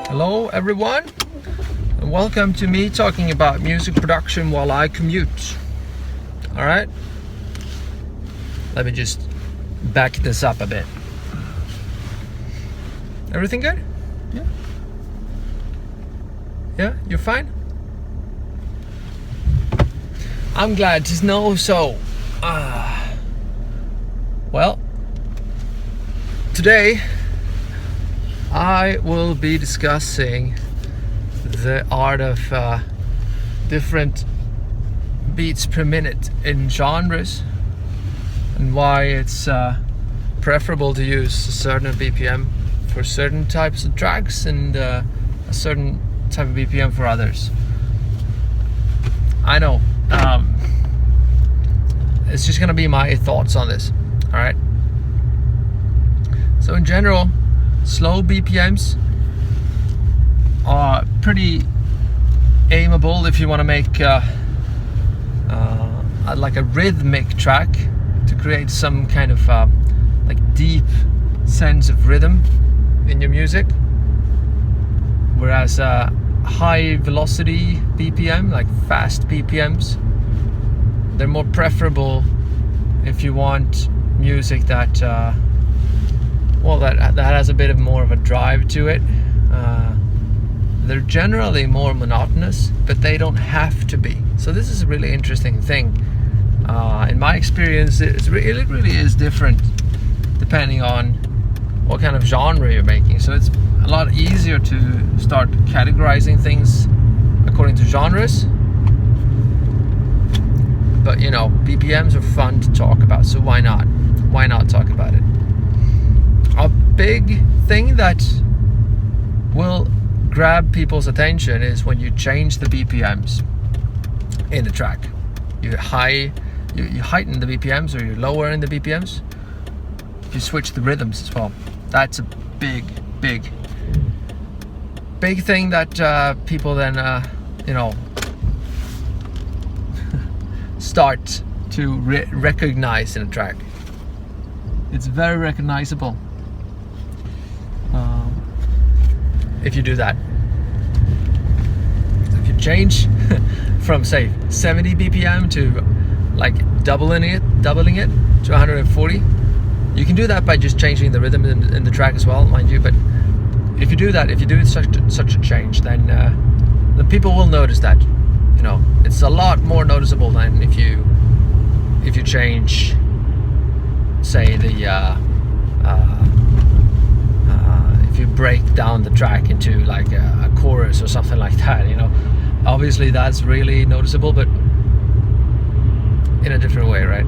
Hello everyone, and welcome to me talking about music production while I commute. Alright, let me just back this up a bit. Everything good? Yeah? Yeah, you're fine? I'm glad to know so. Well, today I will be discussing the art of different beats per minute in genres and why it's preferable to use a certain BPM for certain types of tracks and a certain type of BPM for others. I know, it's just gonna be my thoughts on this. Alright, so in general, slow BPMs are pretty aimable if you want to make like a rhythmic track to create some kind of like deep sense of rhythm in your music, whereas high velocity BPM, like fast BPMs, they're more preferable if you want music that that has a bit of more of a drive to it. They're generally more monotonous, but they don't have to be. So this is a really interesting thing. In my experience, it really is different depending on what kind of genre you're making. So it's a lot easier to start categorizing things according to genres. But you know, BPMs are fun to talk about, so why not? Why not talk about it? A big thing that will grab people's attention is when you change the BPMs in the track. You heighten the BPMs or you lower in the BPMs. You switch the rhythms as well. That's a big thing that people then start to recognize in a track. It's very recognizable if you do that. If you change from say 70 BPM to like doubling it to 140, you can do that by just changing the rhythm in the track as well, mind you. But if you do that, if you do such a change, then people will notice that. You know, it's a lot more noticeable than if you change, say if you break down the track into like a chorus or something like that. You know, obviously that's really noticeable, but in a different way, right?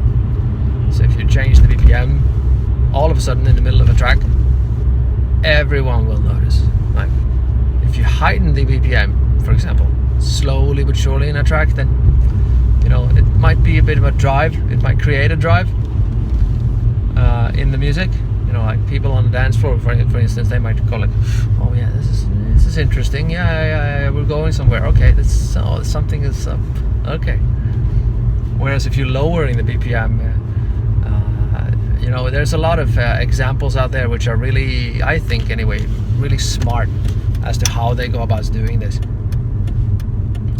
So if you change the BPM all of a sudden in the middle of a track, everyone will notice. Like if you heighten the BPM, for example, slowly but surely in a track, then you know it might be a bit of a drive. It might create a drive in the music. You know, like people on the dance floor, for instance, they might go like, "Oh yeah, this is interesting. Yeah, we're going somewhere. Okay, something is up. Okay." Whereas if you're lowering the BPM, you know, there's a lot of examples out there which are really, I think anyway, really smart as to how they go about doing this.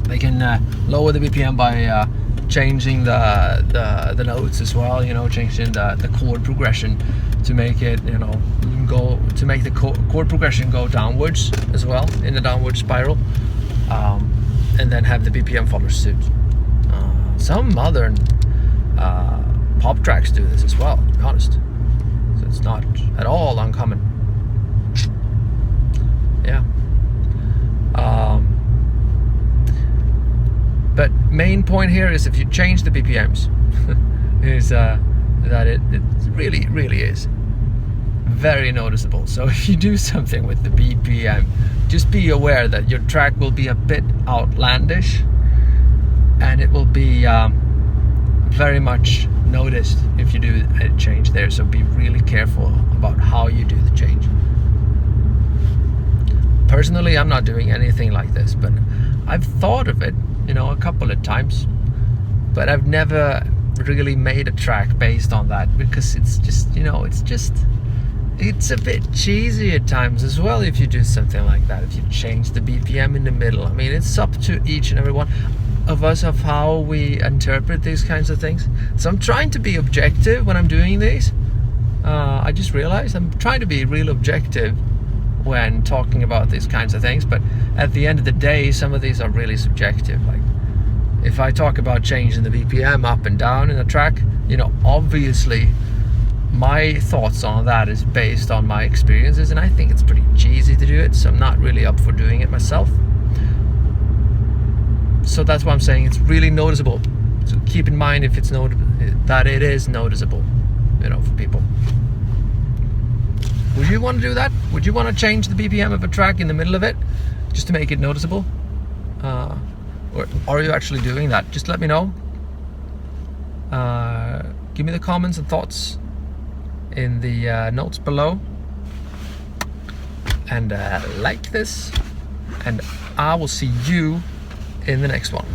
They can lower the BPM by changing the notes as well. You know, changing the chord progression to make it, you know, to make the chord progression go downwards as well in a downward spiral, and then have the BPM follow suit. Some modern pop tracks do this as well, to be honest. So it's not at all uncommon. Yeah. But main point here is if you change the BPMs, is that it really is very noticeable. So if you do something with the BPM, just be aware that your track will be a bit outlandish, and it will be very much noticed if you do a change there. So be really careful about how you do the change. Personally, I'm not doing anything like this, but I've thought of it, you know, a couple of times, but I've never really made a track based on that, because it's just, you know, it's it's a bit cheesy at times as well if you do something like that, if you change the BPM in the middle. I mean, it's up to each and every one of us of how we interpret these kinds of things. So I'm trying to be objective when I'm doing these. I just realized I'm trying to be real objective when talking about these kinds of things, but at the end of the day, some of these are really subjective. Like if I talk about changing the BPM up and down in a track, you know, obviously my thoughts on that is based on my experiences, and I think it's pretty cheesy to do it, so I'm not really up for doing it myself. So that's why I'm saying it's really noticeable. So keep in mind if it's that it is noticeable, you know, for people. Would you want to do that? Would you want to change the BPM of a track in the middle of it just to make it noticeable? Or are you actually doing that? Just let me know. Give me the comments and thoughts in the notes below, and like this, and I will see you in the next one.